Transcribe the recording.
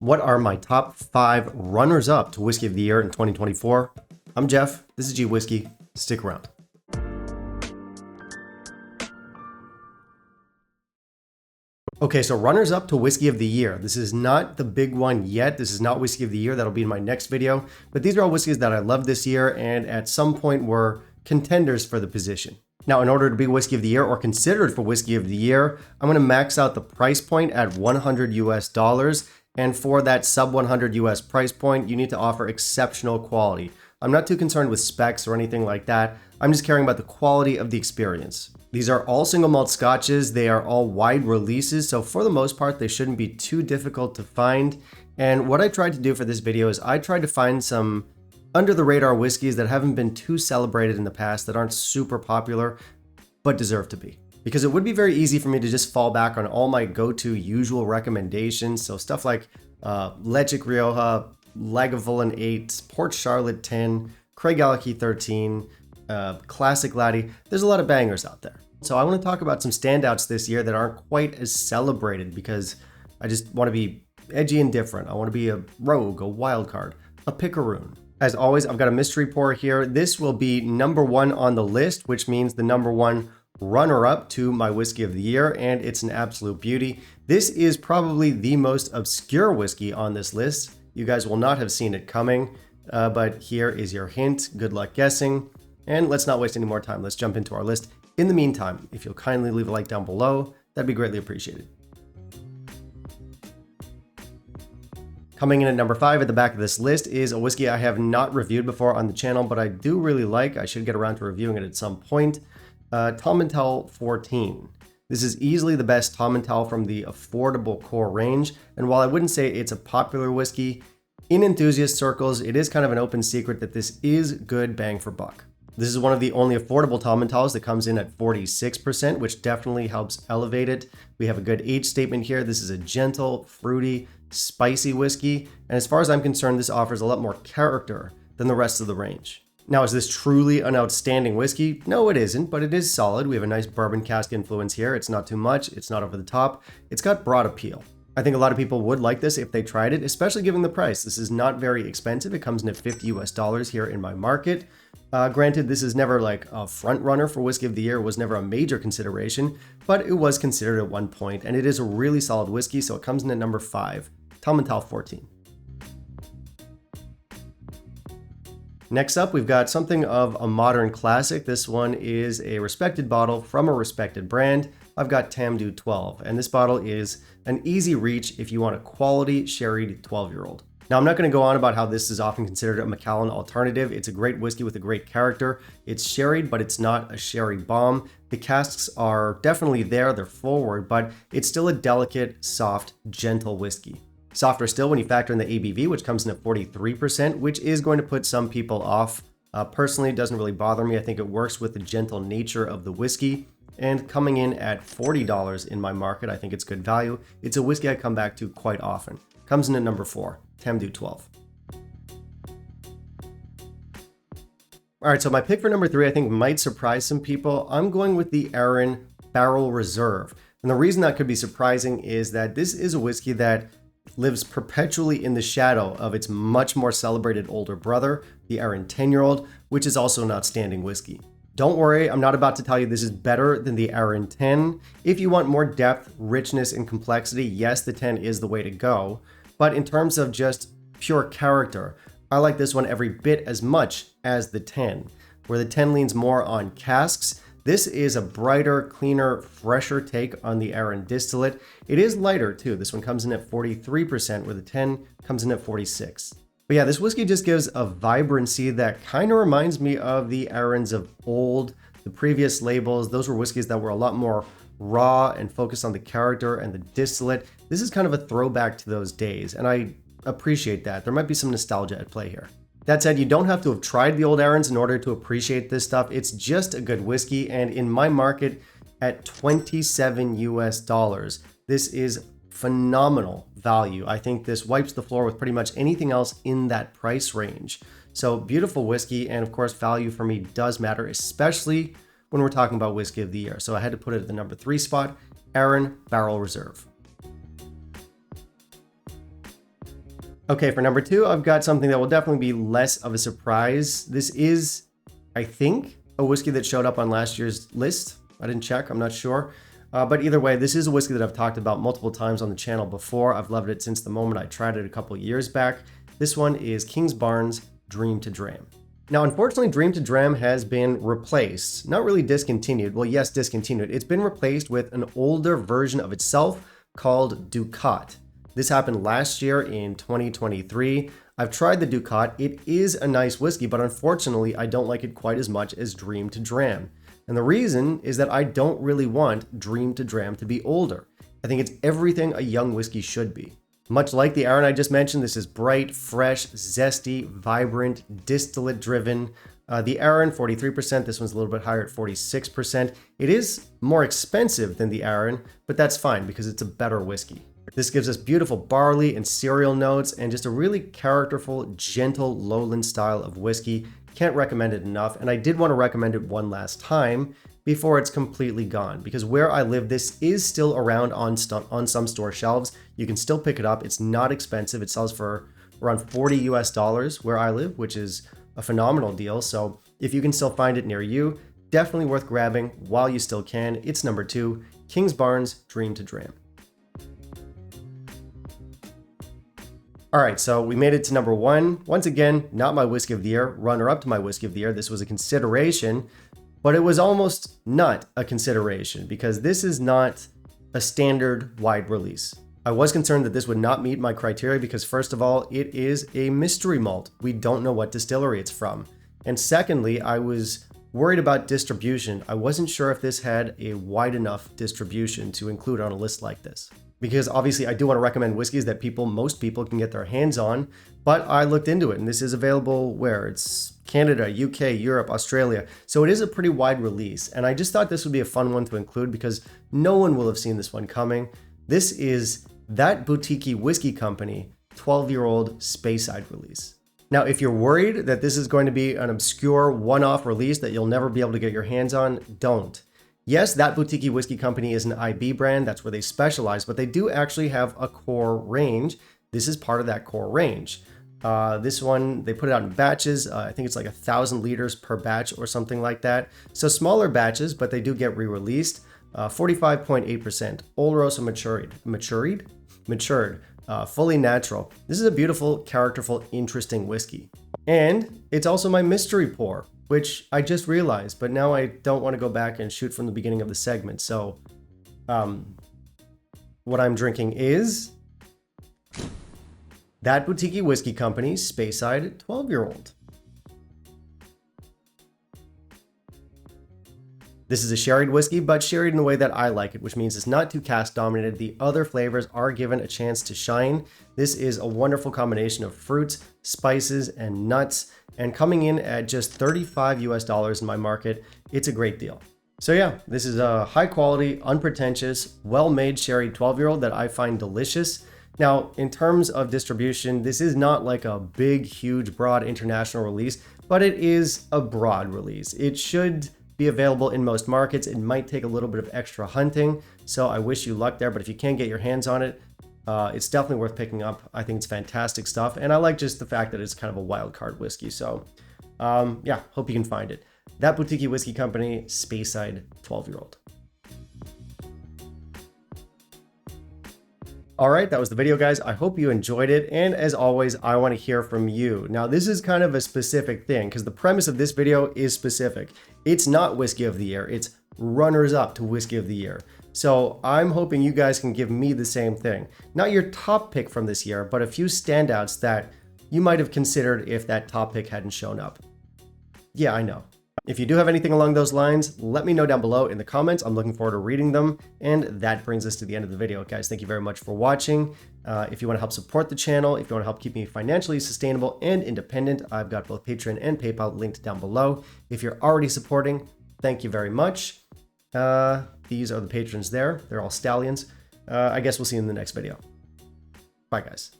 What are my top 5 runners-up to Whiskey of the Year in 2024? I'm Jeff, this is Whiskey. Stick around. Okay, so runners-up to Whiskey of the Year. This is not the big one yet. This is not Whiskey of the Year. That'll be in my next video. But these are all whiskeys that I love this year and at some point were contenders for the position. Now, in order to be Whiskey of the Year or considered for Whiskey of the Year, I'm going to max out the price point at $100 US. And for that sub 100 US price point, you need to offer exceptional quality. I'm not too concerned with specs or anything like that. I'm just caring about the quality of the experience. These are all single malt scotches. They are all wide releases. So for the most part, they shouldn't be too difficult to find. And what I tried to do for this video is I tried to find some under the radar whiskeys that haven't been too celebrated in the past, that aren't super popular, but deserve to be. Because it would be very easy for me to just fall back on all my go-to usual recommendations. So stuff like Legic Rioja, Lagavulin 8, Port Charlotte 10, Craigellachie 13, Classic Laddie. There's a lot of bangers out there. So I want to talk about some standouts this year that aren't quite as celebrated because I just want to be edgy and different. I want to be a rogue, a wild card, a picaroon. As always, I've got a mystery pour here. This will be number 1 on the list, which means the number 1 runner-up to my Whiskey of the Year, and it's an absolute beauty. This is probably the most obscure whiskey on this list. You guys will not have seen it coming, but here is your hint. Good luck guessing, and let's not waste any more time. Let's jump into our list. In the meantime, if you'll kindly leave a like down below, that'd be greatly appreciated. Coming in at number 5 at the back of this list is a whiskey I have not reviewed before on the channel, but I do really like. I should get around to reviewing it at some point. Tomintoul 14. This is easily the best Tomintoul from the affordable core range, and while I wouldn't say it's a popular whiskey, in enthusiast circles, it is kind of an open secret that this is good bang for buck. This is one of the only affordable Tomentouls that comes in at 46%, which definitely helps elevate it. We have a good age statement here. This is a gentle, fruity, spicy whiskey, and as far as I'm concerned, this offers a lot more character than the rest of the range. Now, is this truly an outstanding whiskey? No, it isn't, but it is solid. We have a nice bourbon cask influence here. It's not too much. It's not over the top. It's got broad appeal. I think a lot of people would like this if they tried it, especially given the price. This is not very expensive. It comes in at $50 US here in my market. Granted, this is never like a front runner for Whiskey of the Year. It was never a major consideration, but it was considered at one point, and it is a really solid whiskey, so it comes in at number 5, Tomintoul 14. Next up, we've got something of a modern classic. This one is a respected bottle from a respected brand. I've got Tamdhu 12, and this bottle is an easy reach if you want a quality sherried 12-year-old. Now, I'm not going to go on about how this is often considered a Macallan alternative. It's a great whiskey with a great character. It's sherried, but it's not a sherry bomb. The casks are definitely there, they're forward, but it's still a delicate, soft, gentle whiskey. Softer still when you factor in the ABV, which comes in at 43%, which is going to put some people off. Personally, it doesn't really bother me. I think it works with the gentle nature of the whiskey. And coming in at $40 in my market, I think it's good value. It's a whiskey I come back to quite often. Comes in at number 4, Tamdhu 12. All right, so my pick for number 3 I think might surprise some people. I'm going with the Arran Barrel Reserve. And the reason that could be surprising is that this is a whiskey that lives perpetually in the shadow of its much more celebrated older brother, the Arran 10-year-old, which is also an outstanding whiskey. Don't worry, I'm not about to tell you this is better than the Arran 10. If you want more depth, richness, and complexity, yes, the 10 is the way to go. But in terms of just pure character, I like this one every bit as much as the 10. Where the 10 leans more on casks, this is a brighter, cleaner, fresher take on the Arran distillate. It is lighter too. This one comes in at 43%, where the 10 comes in at 46%. But yeah, this whiskey just gives a vibrancy that kind of reminds me of the Arrans of old. The previous labels, those were whiskeys that were a lot more raw and focused on the character and the distillate. This is kind of a throwback to those days, and I appreciate that. There might be some nostalgia at play here. That said, you don't have to have tried the old Arrans in order to appreciate this stuff. It's just a good whiskey, and in my market at $27 US, this is phenomenal value. I think this wipes the floor with pretty much anything else in that price range. So beautiful whiskey, and of course value for me does matter, especially when we're talking about Whiskey of the Year. So I had to put it at the number 3 spot, Arran Barrel Reserve. Okay, for number 2, I've got something that will definitely be less of a surprise. This is, I think, a whiskey that showed up on last year's list. I didn't check, I'm not sure. But either way, this is a whiskey that I've talked about multiple times on the channel before. I've loved it since the moment I tried it a couple years back. This one is Kingsbarns Dream to Dram. Now, unfortunately, Dream to Dram has been replaced. Not really discontinued. Well, yes, discontinued. It's been replaced with an older version of itself called Ducat. This happened last year in 2023. I've tried the Ducat. It is a nice whiskey, but unfortunately, I don't like it quite as much as Dream to Dram. And the reason is that I don't really want Dream to Dram to be older. I think it's everything a young whiskey should be. Much like the Arran I just mentioned, this is bright, fresh, zesty, vibrant, distillate-driven. The Arran, 43%. This one's a little bit higher at 46%. It is more expensive than the Arran, but that's fine because it's a better whiskey. This gives us beautiful barley and cereal notes and just a really characterful, gentle lowland style of whiskey. Can't recommend it enough, and I did want to recommend it one last time before it's completely gone, because where I live, this is still around on some store shelves. You can still pick it up. It's not expensive. It sells for around $40 US where I live, which is a phenomenal deal. So if you can still find it near you, definitely worth grabbing while you still can. It's number 2, Kingsbarns Dream to Dram. All right, so we made it to number 1. Once again, not my whiskey of the year, runner up to my whiskey of the year. This was a consideration, but it was almost not a consideration because this is not a standard wide release. I was concerned that this would not meet my criteria because first of all, it is a mystery malt. We don't know what distillery it's from. And secondly, I was worried about distribution. I wasn't sure if this had a wide enough distribution to include on a list like this. Because obviously I do want to recommend whiskeys that most people can get their hands on, but I looked into it and this is available where? It's Canada, UK, Europe, Australia. So it is a pretty wide release. And I just thought this would be a fun one to include because no one will have seen this one coming. This is That Boutique Whiskey Company 12-year-old Speyside release. Now, if you're worried that this is going to be an obscure one-off release that you'll never be able to get your hands on, don't. Yes, That Boutique Whiskey Company is an IB brand. That's where they specialize, but they do actually have a core range. This is part of that core range. This one, they put it out in batches. I think it's like 1,000 liters per batch or something like that. So smaller batches, but they do get re-released. 45.8%. Oloroso matured, fully natural. This is a beautiful, characterful, interesting whiskey. And it's also my mystery pour, which I just realized, but now I don't want to go back and shoot from the beginning of the segment. So what I'm drinking is That Boutique Whiskey Company Speyside 12-year-old. This is a sherried whiskey, but sherried in the way that I like it, which means it's not too cask dominated. The other flavors are given a chance to shine. This is a wonderful combination of fruits, spices, and nuts. And coming in at just $35 US in my market, it's a great deal. So yeah, this is a high quality, unpretentious, well-made sherried 12-year-old that I find delicious. Now, in terms of distribution, this is not like a big, huge, broad international release, but it is a broad release. It should be available in most markets. It might take a little bit of extra hunting, so I wish you luck there, but if you can get your hands on it, it's definitely worth picking up. I think it's fantastic stuff, and I like just the fact that it's kind of a wild card whiskey, so yeah, hope you can find it. That Boutique Whiskey Company, Speyside 12-year-old. All right, that was the video, guys. I hope you enjoyed it. And as always, I want to hear from you. Now, this is kind of a specific thing because the premise of this video is specific. It's not Whiskey of the Year. It's runners up to Whiskey of the Year. So I'm hoping you guys can give me the same thing. Not your top pick from this year, but a few standouts that you might have considered if that top pick hadn't shown up. Yeah, I know. If you do have anything along those lines, let me know down below in the comments. I'm looking forward to reading them. And that brings us to the end of the video, guys. Thank you very much for watching. If you want to help support the channel, if you want to help keep me financially sustainable and independent, I've got both Patreon and PayPal linked down below. If you're already supporting, thank you very much. These are the patrons there. They're all stallions. I guess we'll see you in the next video. Bye, guys.